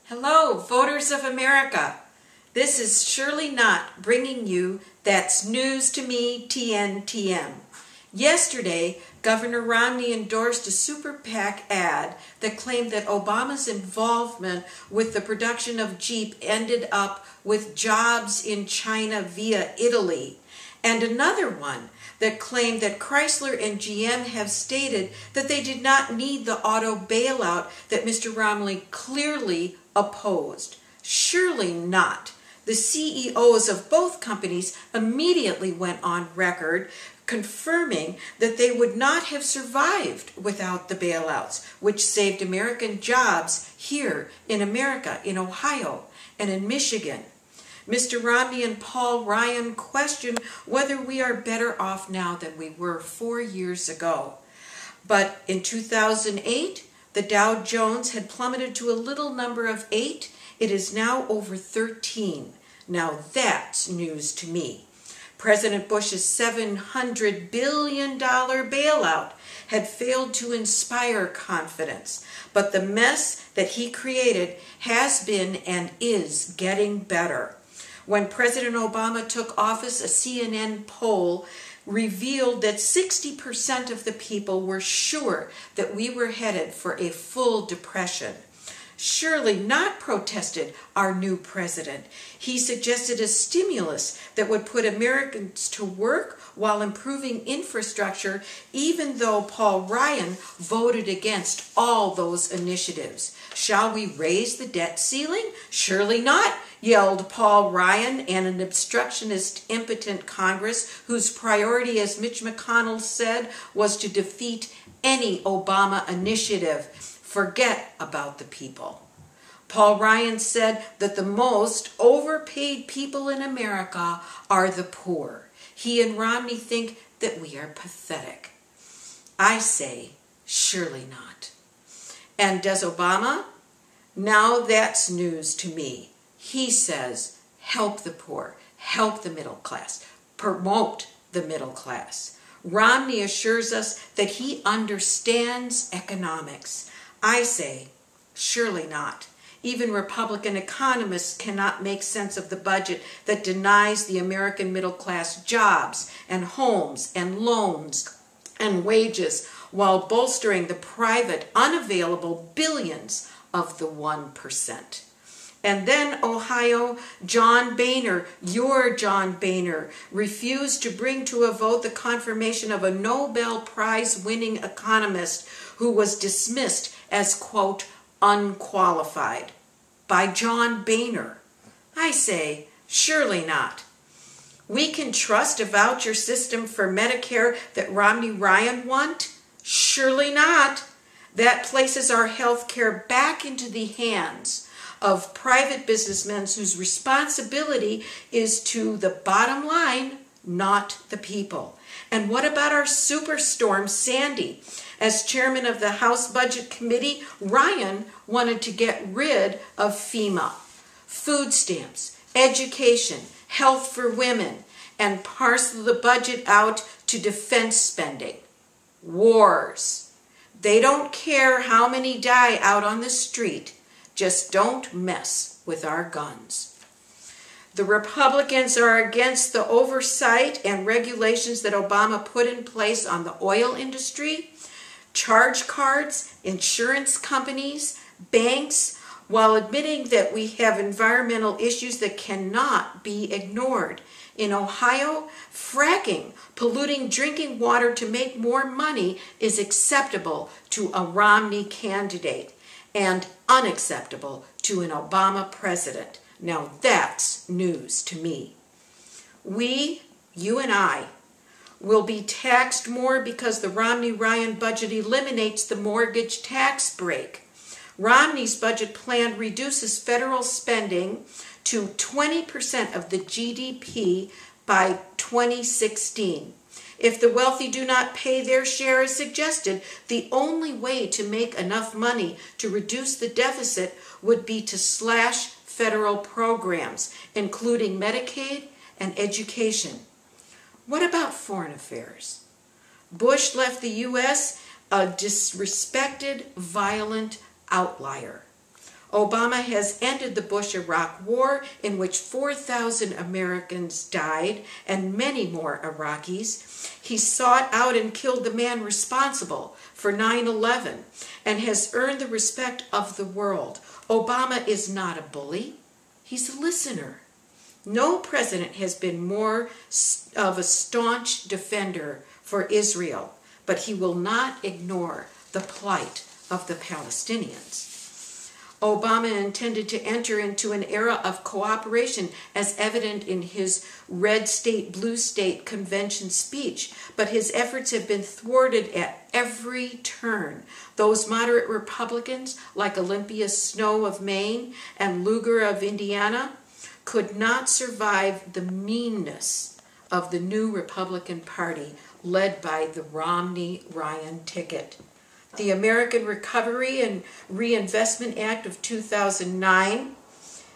Hello, voters of America. This is Shirley Knott bringing you That's News to Me TNTM. Yesterday, Governor Romney endorsed a super PAC ad that claimed that Obama's involvement with the production of Jeep ended up with jobs in China via Italy, and another one that claimed that Chrysler and GM have stated that they did not need the auto bailout that Mr. Romney clearly opposed. Surely not. The CEOs of both companies immediately went on record confirming that they would not have survived without the bailouts, which saved American jobs here in America, in Ohio, and in Michigan. Mr. Romney and Paul Ryan question whether we are better off now than we were 4 years ago. But in 2008, the Dow Jones had plummeted to a little number of 8. It is now over 13. Now that's news to me. President Bush's $700 billion bailout had failed to inspire confidence, but the mess that he created has been and is getting better. When President Obama took office, a CNN poll revealed that 60% of the people were sure that we were headed for a full depression. Surely not protested our new president. He suggested a stimulus that would put Americans to work while improving infrastructure, even though Paul Ryan voted against all those initiatives. Shall we raise the debt ceiling? Surely not, yelled Paul Ryan and an obstructionist, impotent Congress whose priority, as Mitch McConnell said, was to defeat any Obama initiative. Forget about the people. Paul Ryan said that the most overpaid people in America are the poor. He and Romney think that we are pathetic. I say, surely not. And does Obama? Now that's news to me. He says, help the poor, help the middle class, promote the middle class. Romney assures us that he understands economics. I say, surely not. Even Republican economists cannot make sense of the budget that denies the American middle class jobs and homes and loans and wages while bolstering the private, unavailable billions of the 1%. And then Ohio, John Boehner, your John Boehner, refused to bring to a vote the confirmation of a Nobel Prize-winning economist who was dismissed as, quote, unqualified by John Boehner. I say, surely not. We can trust a voucher system for Medicare that Romney Ryan want? Surely not. That places our health care back into the hands of private businessmen whose responsibility is to the bottom line, not the people. And what about our superstorm, Sandy? As chairman of the House Budget Committee, Ryan wanted to get rid of FEMA, food stamps, education, health for women, and parcel the budget out to defense spending. Wars. They don't care how many die out on the street. Just don't mess with our guns. The Republicans are against the oversight and regulations that Obama put in place on the oil industry, charge cards, insurance companies, banks, while admitting that we have environmental issues that cannot be ignored. In Ohio, fracking, polluting drinking water to make more money, is acceptable to a Romney candidate and unacceptable to an Obama president. Now that's news to me. We, you and I, will be taxed more because the Romney-Ryan budget eliminates the mortgage tax break. Romney's budget plan reduces federal spending to 20% of the GDP by 2016. If the wealthy do not pay their share as suggested, the only way to make enough money to reduce the deficit would be to slash federal programs, including Medicaid and education. What about foreign affairs? Bush left the U.S. a disrespected, violent outlier. Obama has ended the Bush-Iraq War, in which 4,000 Americans died and many more Iraqis. He sought out and killed the man responsible for 9/11 and has earned the respect of the world. Obama is not a bully. He's a listener. No president has been more of a staunch defender for Israel, but he will not ignore the plight of the Palestinians. Obama intended to enter into an era of cooperation, as evident in his red state, blue state convention speech, but his efforts have been thwarted at every turn. Those moderate Republicans, like Olympia Snowe of Maine and Lugar of Indiana, could not survive the meanness of the new Republican Party led by the Romney-Ryan ticket. The American Recovery and Reinvestment Act of 2009,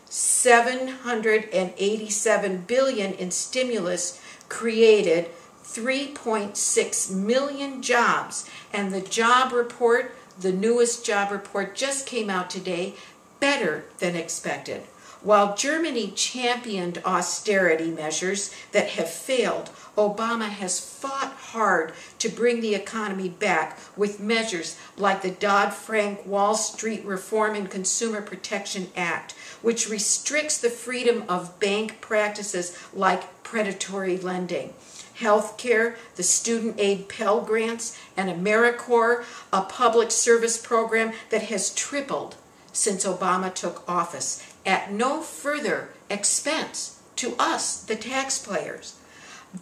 $787 billion in stimulus created 3.6 million jobs, and the job report, the newest job report, just came out today, better than expected. While Germany championed austerity measures that have failed, Obama has fought hard to bring the economy back with measures like the Dodd-Frank Wall Street Reform and Consumer Protection Act, which restricts the freedom of bank practices like predatory lending. Healthcare, the student aid Pell Grants, and AmeriCorps, a public service program that has tripled since Obama took office, at no further expense to us, the taxpayers.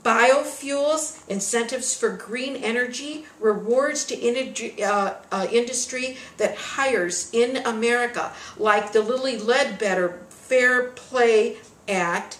Biofuels, incentives for green energy, rewards to industry that hires in America, like the Lilly Ledbetter Fair Play Act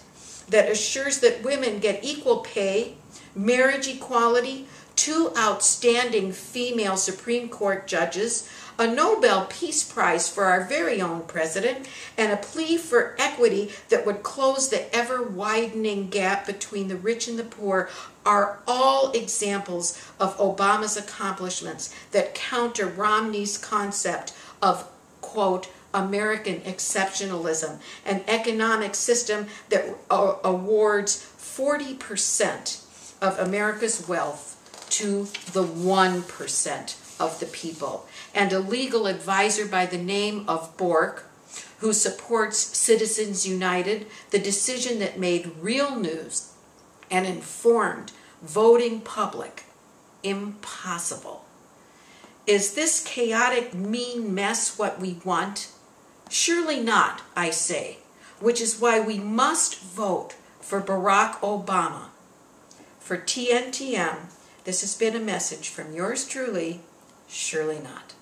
that assures that women get equal pay, marriage equality, 2 outstanding female Supreme Court judges, a Nobel Peace Prize for our very own president, and a plea for equity that would close the ever-widening gap between the rich and the poor are all examples of Obama's accomplishments that counter Romney's concept of, quote, American exceptionalism, an economic system that awards 40% of America's wealth to the 1% of the people, and a legal advisor by the name of Bork, who supports Citizens United, the decision that made real news and informed voting public impossible. Is this chaotic, mean mess what we want? Surely not, I say, which is why we must vote for Barack Obama. For TNTM, this has been a message from yours truly, Shirley Knott.